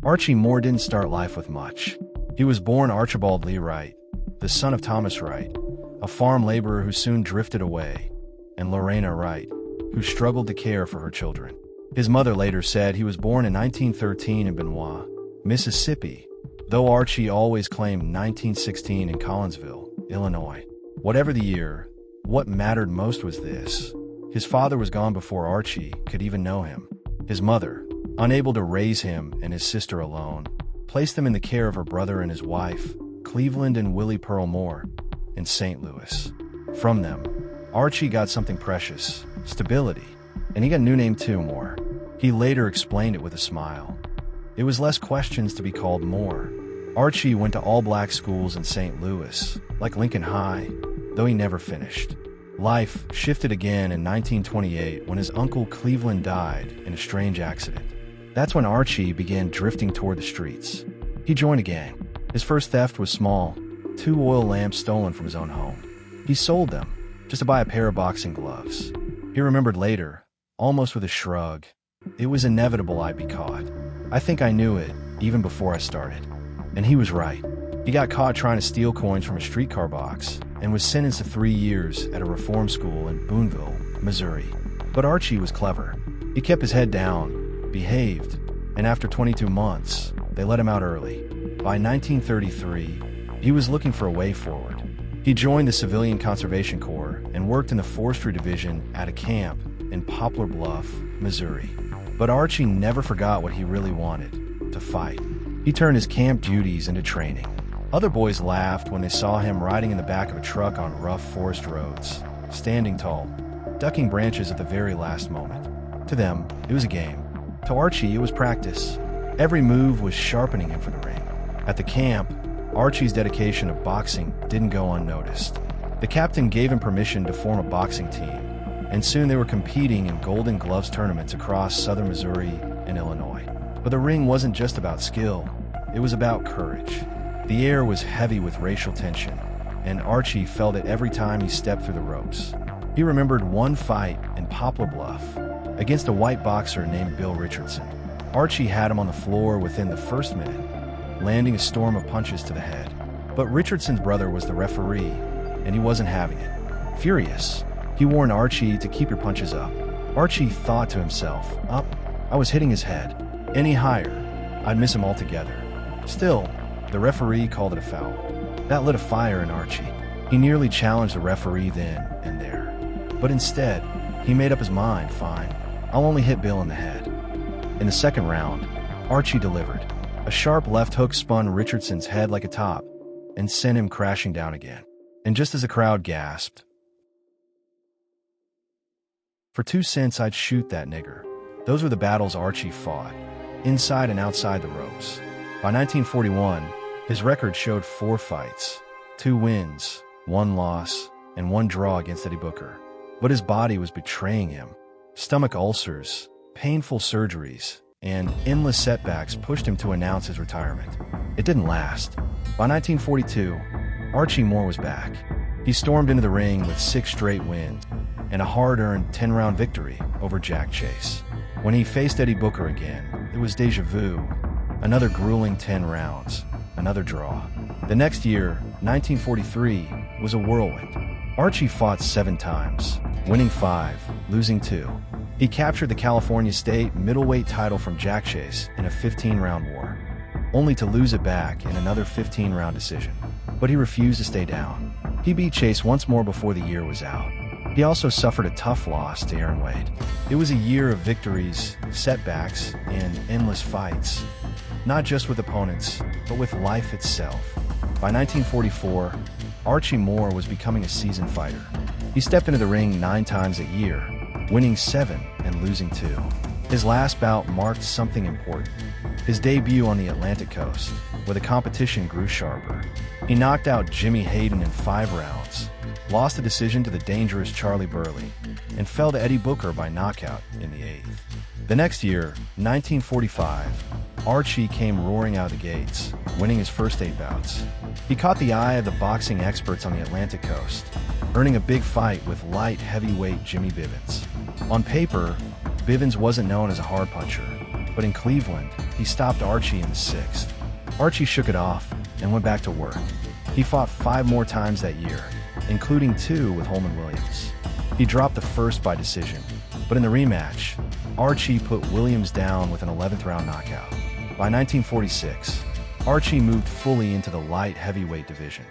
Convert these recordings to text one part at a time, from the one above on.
Archie Moore didn't start life with much. He was born Archibald Lee Wright, the son of Thomas Wright, a farm laborer who soon drifted away, and Lorena Wright, who struggled to care for her children. His mother later said he was born in 1913 in Benoit, Mississippi, though Archie always claimed 1916 in Collinsville, Illinois. Whatever the year, what mattered most was this: his father was gone before Archie could even know him. His mother, unable to raise him and his sister alone, placed them in the care of her brother and his wife, Cleveland and Willie Pearl Moore, in St. Louis. From them, Archie got something precious: stability. And he got a new name too, Moore. He later explained it with a smile. It was less questions to be called Moore. Archie went to all-black schools in St. Louis, like Lincoln High, though he never finished. Life shifted again in 1928 when his uncle Cleveland died in a strange accident. That's when Archie began drifting toward the streets. He joined a gang. His first theft was small: 2 oil lamps stolen from his own home. He sold them just to buy a pair of boxing gloves. He remembered later, almost with a shrug, "It was inevitable I'd be caught. I think I knew it even before I started." And he was right. He got caught trying to steal coins from a streetcar box and was sentenced to 3 years at a reform school in Boonville, Missouri. But Archie was clever. He kept his head down, behaved, and after 22 months, they let him out early. By 1933, he was looking for a way forward. He joined the Civilian Conservation Corps and worked in the Forestry Division at a camp in Poplar Bluff, Missouri. But Archie never forgot what he really wanted: to fight. He turned his camp duties into training. Other boys laughed when they saw him riding in the back of a truck on rough forest roads, standing tall, ducking branches at the very last moment. To them, it was a game. To Archie, it was practice. Every move was sharpening him for the ring. At the camp, Archie's dedication to boxing didn't go unnoticed. The captain gave him permission to form a boxing team, and soon they were competing in Golden Gloves tournaments across southern Missouri and Illinois. But the ring wasn't just about skill, it was about courage. The air was heavy with racial tension, and Archie felt it every time he stepped through the ropes. He remembered one fight in Poplar Bluff against a white boxer named Bill Richardson. Archie had him on the floor within the first minute, landing a storm of punches to the head. But Richardson's brother was the referee, and he wasn't having it. Furious, he warned Archie to keep your punches up. Archie thought to himself, "Up? I was hitting his head. Any higher, I'd miss him altogether." Still, the referee called it a foul. That lit a fire in Archie. He nearly challenged the referee then and there. But instead, he made up his mind: "Fine, I'll only hit Bill in the head." In the second round, Archie delivered. A sharp left hook spun Richardson's head like a top and sent him crashing down again. And just as the crowd gasped, "For 2 cents, I'd shoot that nigger." Those were the battles Archie fought, inside and outside the ropes. By 1941, his record showed 4 fights: 2 wins, 1 loss, and 1 draw against Eddie Booker. But his body was betraying him. Stomach ulcers, painful surgeries, and endless setbacks pushed him to announce his retirement. It didn't last. By 1942, Archie Moore was back. He stormed into the ring with 6 straight wins and a hard-earned 10-round victory over Jack Chase. When he faced Eddie Booker again, it was déjà vu. Another grueling 10 rounds, another draw. The next year, 1943, was a whirlwind. Archie fought 7 times, winning 5, losing 2. He captured the California State middleweight title from Jack Chase in a 15-round war, only to lose it back in another 15-round decision. But he refused to stay down. He beat Chase once more before the year was out. He also suffered a tough loss to Aaron Wade. It was a year of victories, setbacks, and endless fights, not just with opponents, but with life itself. By 1944, Archie Moore was becoming a seasoned fighter. He stepped into the ring 9 times a year, winning 7 and losing 2. His last bout marked something important: his debut on the Atlantic coast, where the competition grew sharper. He knocked out Jimmy Hayden in 5 rounds, lost a decision to the dangerous Charlie Burley, and fell to Eddie Booker by knockout in the 8th. The next year, 1945, Archie came roaring out of the gates, winning his first 8 bouts. He caught the eye of the boxing experts on the Atlantic coast, earning a big fight with light heavyweight Jimmy Bivens. On paper, Bivens wasn't known as a hard puncher, but but in Cleveland, he stopped Archie in the 6th. Archie shook it off and went back to work. He fought 5 more times that year, including 2 with Holman Williams. He dropped the first by decision, but in the rematch, Archie put Williams down with an 11th round knockout. By 1946, Archie moved fully into the light heavyweight division,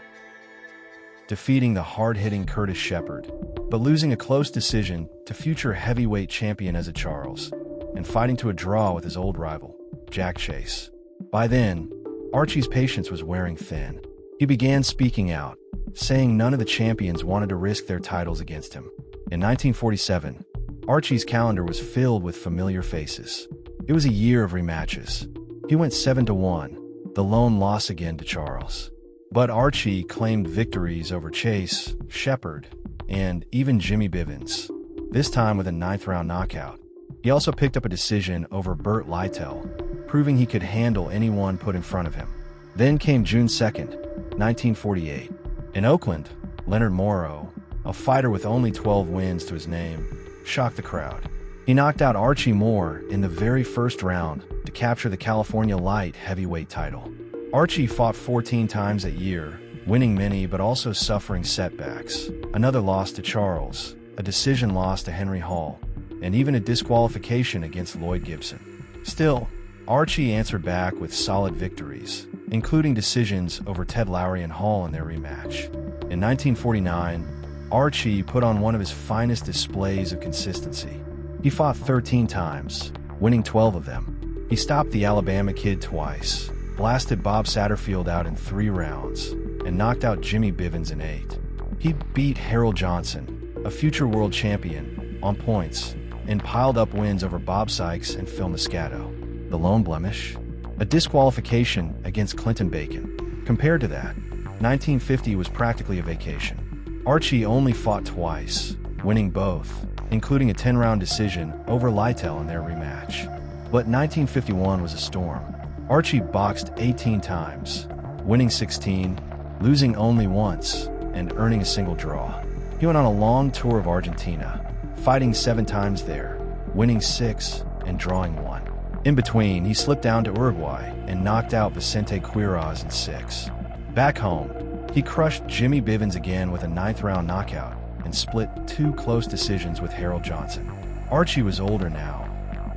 defeating the hard-hitting Curtis Shepard, but losing a close decision to future heavyweight champion Ezra Charles, and fighting to a draw with his old rival, Jack Chase. By then, Archie's patience was wearing thin. He began speaking out, saying none of the champions wanted to risk their titles against him. In 1947, Archie's calendar was filled with familiar faces. It was a year of rematches. He went 7-1, the lone loss again to Charles. But Archie claimed victories over Chase, Shepard, and even Jimmy Bivens, this time with a 9th round knockout. He also picked up a decision over Burt Lytell, proving he could handle anyone put in front of him. Then came June 2nd, 1948. In Oakland, Leonard Morrow, a fighter with only 12 wins to his name, shocked the crowd. He knocked out Archie Moore in the very first round to capture the California light heavyweight title. Archie fought 14 times that year, winning many but also suffering setbacks. Another loss to Charles, a decision loss to Henry Hall, and even a disqualification against Lloyd Gibson. Still, Archie answered back with solid victories, including decisions over Ted Lowry and Hall in their rematch. In 1949, Archie put on one of his finest displays of consistency. He fought 13 times, winning 12 of them. He stopped the Alabama Kid twice, blasted Bob Satterfield out in 3 rounds, and knocked out Jimmy Bivens in 8. He beat Harold Johnson, a future world champion, on points, and piled up wins over Bob Sykes and Phil Moscato. The lone blemish? A disqualification against Clinton Bacon. Compared to that, 1950 was practically a vacation. Archie only fought twice, winning both, including a 10-round decision over Lytell in their rematch. But 1951 was a storm. Archie boxed 18 times, winning 16, losing only once, and earning a single draw. He went on a long tour of Argentina, fighting 7 times there, winning 6 and drawing 1. In between, he slipped down to Uruguay and knocked out Vicente Quiroz in 6. Back home, he crushed Jimmy Bivens again with a 9th round knockout and split 2 close decisions with Harold Johnson. Archie was older now,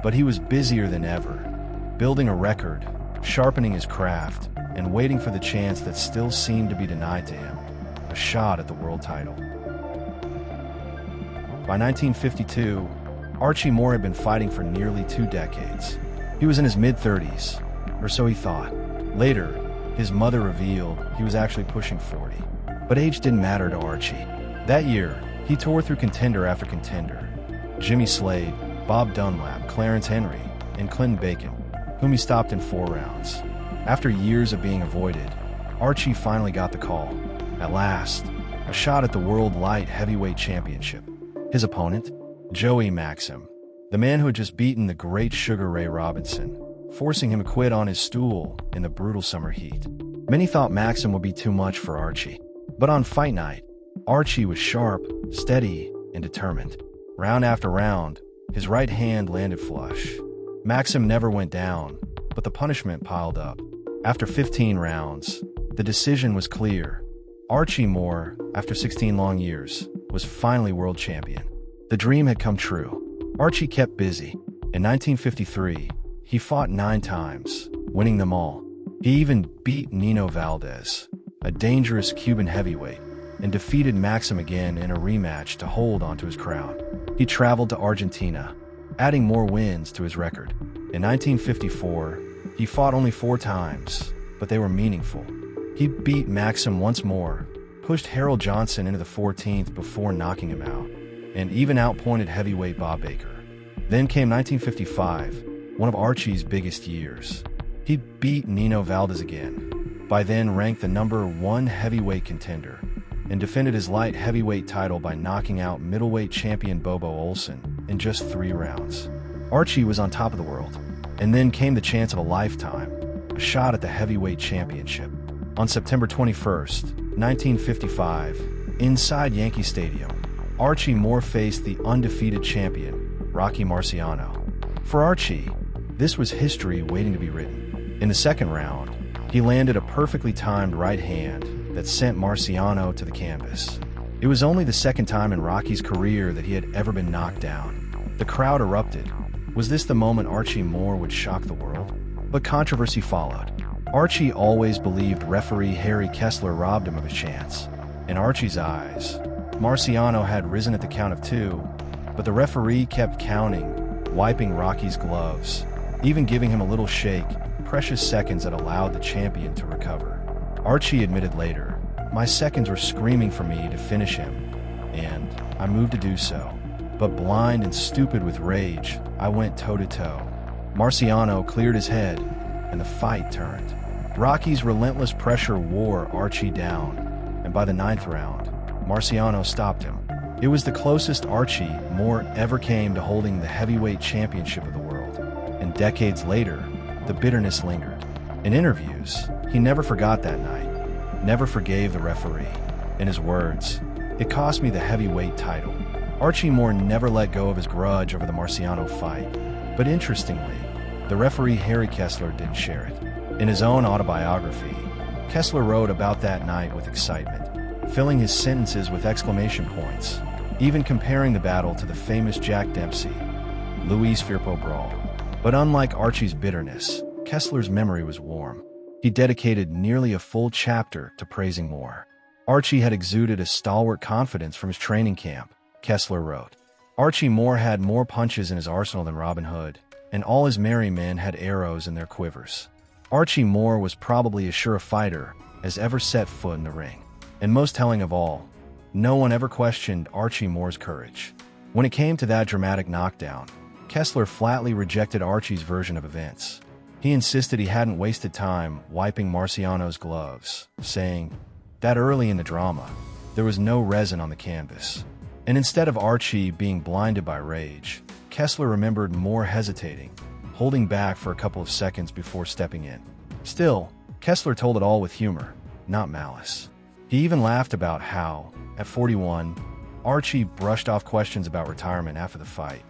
but he was busier than ever, building a record, sharpening his craft, and waiting for the chance that still seemed to be denied to him, a shot at the world title. By 1952, Archie Moore had been fighting for nearly 2 decades. He was in his mid-30s, or so he thought. Later, his mother revealed he was actually pushing 40. But age didn't matter to Archie. That year, he tore through contender after contender. Jimmy Slade, Bob Dunlap, Clarence Henry, and Clinton Bacon, whom he stopped in 4 rounds. After years of being avoided, Archie finally got the call. At last, a shot at the World Light Heavyweight Championship. His opponent? Joey Maxim, the man who had just beaten the great Sugar Ray Robinson, forcing him to quit on his stool in the brutal summer heat. Many thought Maxim would be too much for Archie. But on fight night, Archie was sharp, steady, and determined. Round after round, his right hand landed flush. Maxim never went down, but the punishment piled up. After 15 rounds, the decision was clear. Archie Moore, after 16 long years, was finally world champion. The dream had come true. Archie kept busy. In 1953, he fought 9 times, winning them all. He even beat Nino Valdez, a dangerous Cuban heavyweight, and defeated Maxim again in a rematch to hold onto his crown. He traveled to Argentina, adding more wins to his record. In 1954, he fought only 4 times, but they were meaningful. He beat Maxim once more, pushed Harold Johnson into the 14th before knocking him out, and even outpointed heavyweight Bob Baker. Then came 1955, one of Archie's biggest years. He beat Nino Valdez again, by then ranked the #1 heavyweight contender, and defended his light heavyweight title by knocking out middleweight champion Bobo Olson in just 3 rounds. Archie was on top of the world, and then came the chance of a lifetime, a shot at the heavyweight championship. On September 21st, 1955, inside Yankee Stadium, Archie Moore faced the undefeated champion, Rocky Marciano. For Archie, This was history waiting to be written. In the second round, he landed a perfectly timed right hand that sent Marciano to the canvas. It was only the second time in Rocky's career that he had ever been knocked down. The crowd erupted. Was this the moment Archie Moore would shock the world? But controversy followed. Archie always believed referee Harry Kessler robbed him of a chance. In Archie's eyes, Marciano had risen at the count of 2, but the referee kept counting, wiping Rocky's gloves, even giving him a little shake, precious seconds that allowed the champion to recover. Archie admitted later, "My seconds were screaming for me to finish him, and I moved to do so. But blind and stupid with rage, I went toe-to-toe." Marciano cleared his head, and the fight turned. Rocky's relentless pressure wore Archie down, and by the 9th round, Marciano stopped him. It was the closest Archie Moore ever came to holding the heavyweight championship of the world. And decades later, the bitterness lingered. In interviews, he never forgot that night, never forgave the referee. In his words, "It cost me the heavyweight title." Archie Moore never let go of his grudge over the Marciano fight. But interestingly, the referee Harry Kessler didn't share it. In his own autobiography, Kessler wrote about that night with excitement, filling his sentences with exclamation points, even comparing the battle to the famous Jack Dempsey, Louis Firpo brawl. But unlike Archie's bitterness, Kessler's memory was warm. He dedicated nearly a full chapter to praising Moore. Archie had exuded a stalwart confidence from his training camp, Kessler wrote. Archie Moore had more punches in his arsenal than Robin Hood, and all his merry men had arrows in their quivers. Archie Moore was probably as sure a fighter as ever set foot in the ring. And most telling of all, no one ever questioned Archie Moore's courage. When it came to that dramatic knockdown, Kessler flatly rejected Archie's version of events. He insisted he hadn't wasted time wiping Marciano's gloves, saying, "That early in the drama, there was no resin on the canvas." And instead of Archie being blinded by rage, Kessler remembered Moore hesitating, holding back for a couple of seconds before stepping in. Still, Kessler told it all with humor, not malice. He even laughed about how, at 41, Archie brushed off questions about retirement after the fight,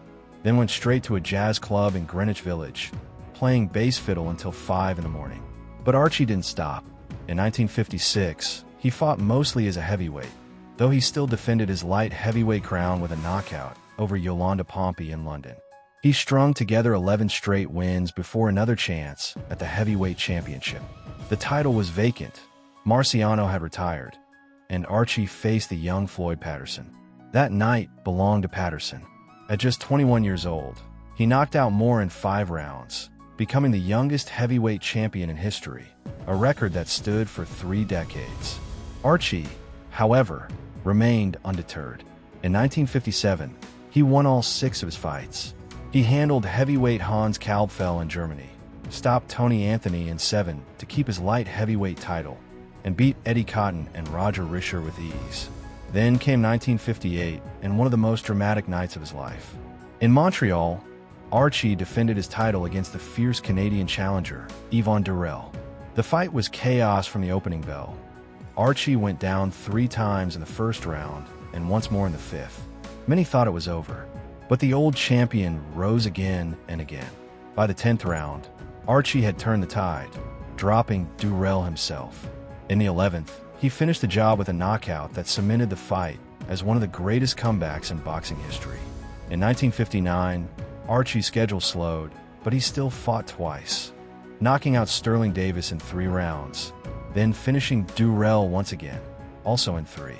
then went straight to a jazz club in Greenwich Village, playing bass fiddle until 5 in the morning. But Archie didn't stop. In 1956, he fought mostly as a heavyweight, though he still defended his light heavyweight crown with a knockout over Yolanda Pompey in London. He strung together 11 straight wins before another chance at the heavyweight championship. The title was vacant. Marciano had retired, and Archie faced the young Floyd Patterson. That night belonged to Patterson. At just 21 years old, he knocked out Moore in 5 rounds, becoming the youngest heavyweight champion in history, a record that stood for 3 decades. Archie, however, remained undeterred. In 1957, he won all 6 of his fights. He handled heavyweight Hans Kalbfell in Germany, stopped Tony Anthony in 7 to keep his light heavyweight title, and beat Eddie Cotton and Roger Risher with ease. Then came 1958 and one of the most dramatic nights of his life. In Montreal, Archie defended his title against the fierce Canadian challenger, Yvon Durrell. The fight was chaos from the opening bell. Archie went down 3 times in the first round and once more in the 5th. Many thought it was over, but the old champion rose again and again. By the 10th round, Archie had turned the tide, dropping Durrell himself. In the 11th, he finished the job with a knockout that cemented the fight as one of the greatest comebacks in boxing history. In 1959, Archie's schedule slowed, but he still fought twice, knocking out Sterling Davis in 3 rounds, then finishing Durrell once again, also in 3.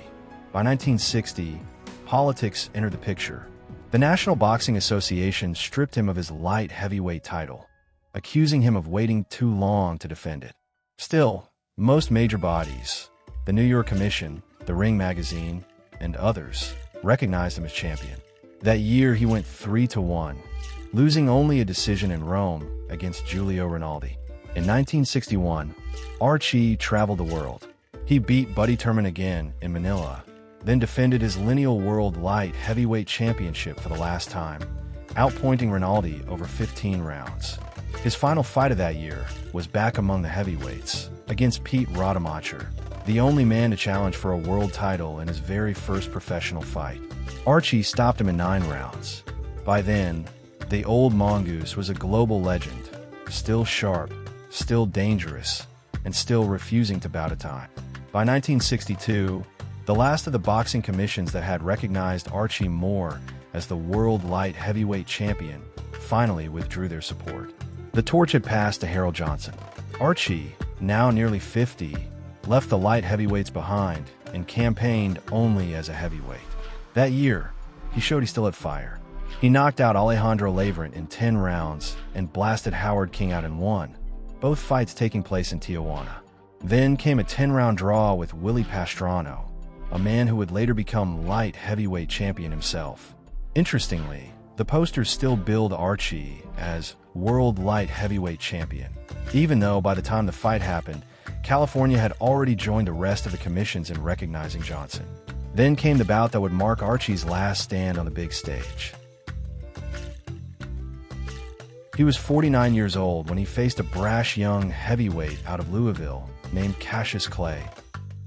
By 1960, politics entered the picture. The National Boxing Association stripped him of his light heavyweight title, accusing him of waiting too long to defend it. Still, most major bodies, the New York Commission, the Ring Magazine, and others, recognized him as champion. That year he went 3-1, losing only a decision in Rome against Giulio Rinaldi. In 1961, Archie traveled the world. He beat Buddy Turman again in Manila, then defended his lineal world light heavyweight championship for the last time, outpointing Rinaldi over 15 rounds. His final fight of that year was back among the heavyweights, against Pete Rademacher, the only man to challenge for a world title in his very first professional fight. Archie stopped him in 9 rounds. By then, The Old Mongoose was a global legend, still sharp, still dangerous, and still refusing to bow to time. By 1962, the last of the boxing commissions that had recognized Archie Moore as the world light heavyweight champion finally withdrew their support. The torch had passed to Harold Johnson. Archie, now nearly 50, left the light heavyweights behind and campaigned only as a heavyweight. That year, he showed he still had fire. He knocked out Alejandro Leverett in 10 rounds and blasted Howard King out in 1, both fights taking place in Tijuana. Then came a 10-round draw with Willie Pastrano, a man who would later become light heavyweight champion himself. Interestingly, the posters still billed Archie as World Light Heavyweight Champion, even though by the time the fight happened, California had already joined the rest of the commissions in recognizing Johnson. Then came the bout that would mark Archie's last stand on the big stage. He was 49 years old when he faced a brash young heavyweight out of Louisville named Cassius Clay,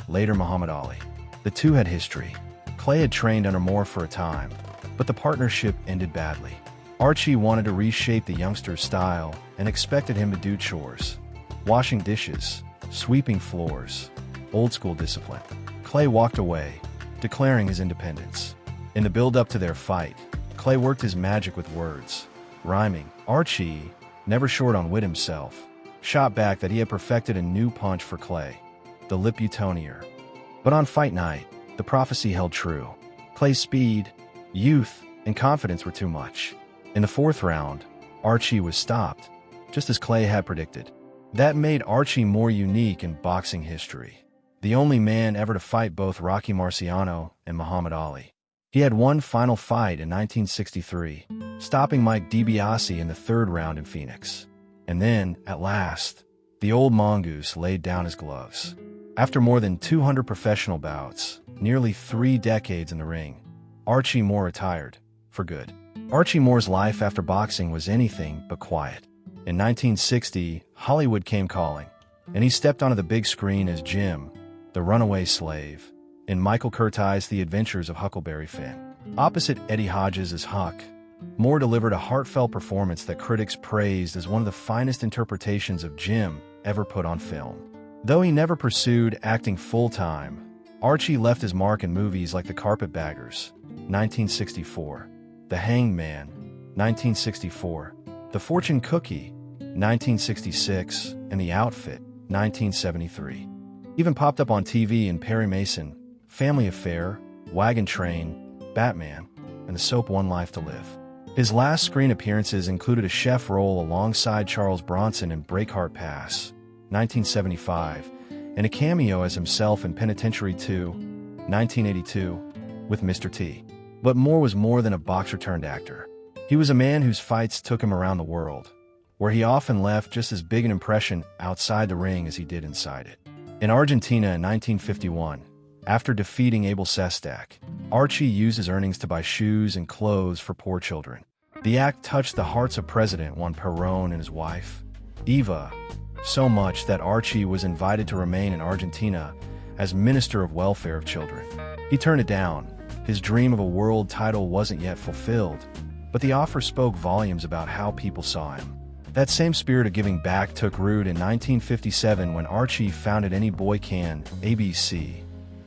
later Muhammad Ali. The two had history. Clay had trained under Moore for a time, but the partnership ended badly. Archie wanted to reshape the youngster's style and expected him to do chores, washing dishes, sweeping floors, old-school discipline. Clay walked away, declaring his independence. In the build-up to their fight, Clay worked his magic with words, rhyming. Archie, never short on wit himself, shot back that he had perfected a new punch for Clay, the lip Utonier. But on fight night, the prophecy held true. Clay's speed, youth, and confidence were too much. In the 4th round, Archie was stopped, just as Clay had predicted. That made Archie more unique in boxing history, the only man ever to fight both Rocky Marciano and Muhammad Ali. He had one final fight in 1963, stopping Mike DiBiase in the 3rd round in Phoenix. And then, at last, the Old Mongoose laid down his gloves. After more than 200 professional bouts, nearly 3 decades in the ring, Archie Moore retired, for good. Archie Moore's life after boxing was anything but quiet. In 1960, Hollywood came calling, and he stepped onto the big screen as Jim, the runaway slave, in Michael Curtiz's The Adventures of Huckleberry Finn. Opposite Eddie Hodges as Huck, Moore delivered a heartfelt performance that critics praised as one of the finest interpretations of Jim ever put on film. Though he never pursued acting full-time, Archie left his mark in movies like The Carpetbaggers, 1964, The Hanged Man, 1964, The Fortune Cookie, 1966, and The Outfit, 1973. Even popped up on TV in Perry Mason, Family Affair, Wagon Train, Batman, and the soap One Life to Live. His last screen appearances included a chef role alongside Charles Bronson in Breakheart Pass, 1975, and a cameo as himself in Penitentiary 2, 1982, with Mr. T. But Moore was more than a boxer-turned-actor. He was a man whose fights took him around the world, where he often left just as big an impression outside the ring as he did inside it. In Argentina in 1951, after defeating Abel Sestak, Archie used his earnings to buy shoes and clothes for poor children. The act touched the hearts of President Juan Perón and his wife, Eva, so much that Archie was invited to remain in Argentina as Minister of Welfare of Children. He turned it down. His dream of a world title wasn't yet fulfilled, but the offer spoke volumes about how people saw him. That same spirit of giving back took root in 1957 when Archie founded Any Boy Can, ABC,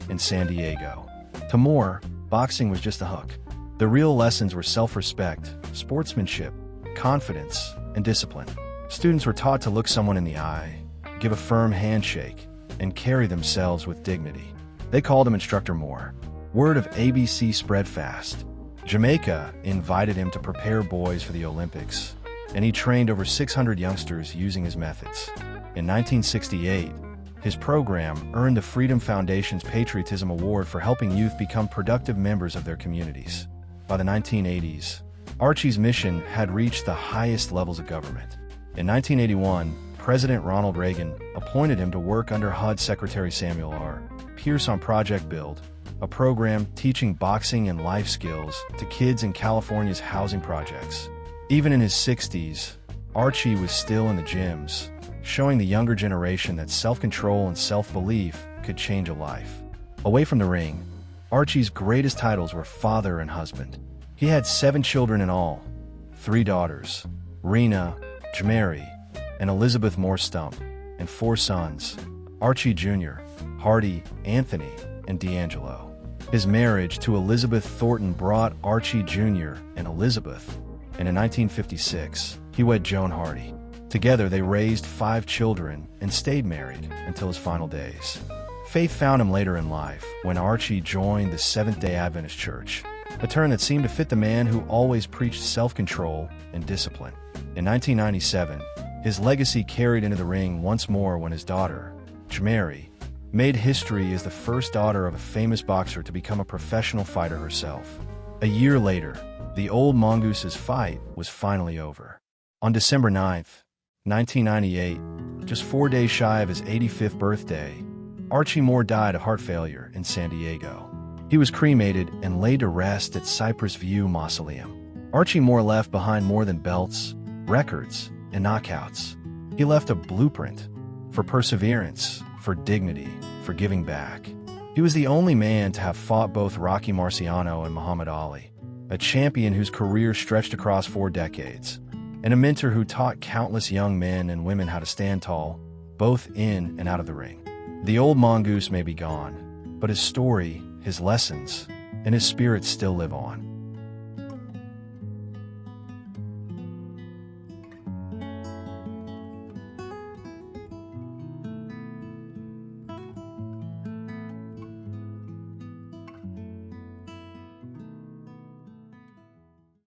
in San Diego. To Moore, boxing was just a hook. The real lessons were self-respect, sportsmanship, confidence, and discipline. Students were taught to look someone in the eye, give a firm handshake, and carry themselves with dignity. They called him Instructor Moore. Word of ABC spread fast. Jamaica invited him to prepare boys for the Olympics, and he trained over 600 youngsters using his methods. In 1968, his program earned the Freedom Foundation's Patriotism Award for helping youth become productive members of their communities. By the 1980s, Archie's mission had reached the highest levels of government. In 1981, President Ronald Reagan appointed him to work under HUD Secretary Samuel R. Pierce on Project Build, a program teaching boxing and life skills to kids in California's housing projects. Even in his 60s, Archie was still in the gyms, showing the younger generation that self-control and self-belief could change a life. Away from the ring, Archie's greatest titles were father and husband. He had 7 children in all, 3 daughters, Rena, Jmary, and Elizabeth Moore Stump, and 4 sons, Archie Jr., Hardy, Anthony, and D'Angelo. His marriage to Elizabeth Thornton brought Archie Jr. and Elizabeth, and in 1956, he wed Joan Hardy. Together, they raised 5 children and stayed married until his final days. Faith found him later in life when Archie joined the Seventh-day Adventist Church, a term that seemed to fit the man who always preached self-control and discipline. In 1997, his legacy carried into the ring once more when his daughter, Jmary, made history as the first daughter of a famous boxer to become a professional fighter herself. A year later, the Old Mongoose's fight was finally over. On December 9th, 1998, just 4 days shy of his 85th birthday, Archie Moore died of heart failure in San Diego. He was cremated and laid to rest at Cypress View Mausoleum. Archie Moore left behind more than belts, records, and knockouts. He left a blueprint for perseverance, for dignity, for giving back. He was the only man to have fought both Rocky Marciano and Muhammad Ali, a champion whose career stretched across 4 decades, and a mentor who taught countless young men and women how to stand tall, both in and out of the ring. The Old Mongoose may be gone, but his story, his lessons, and his spirit still live on.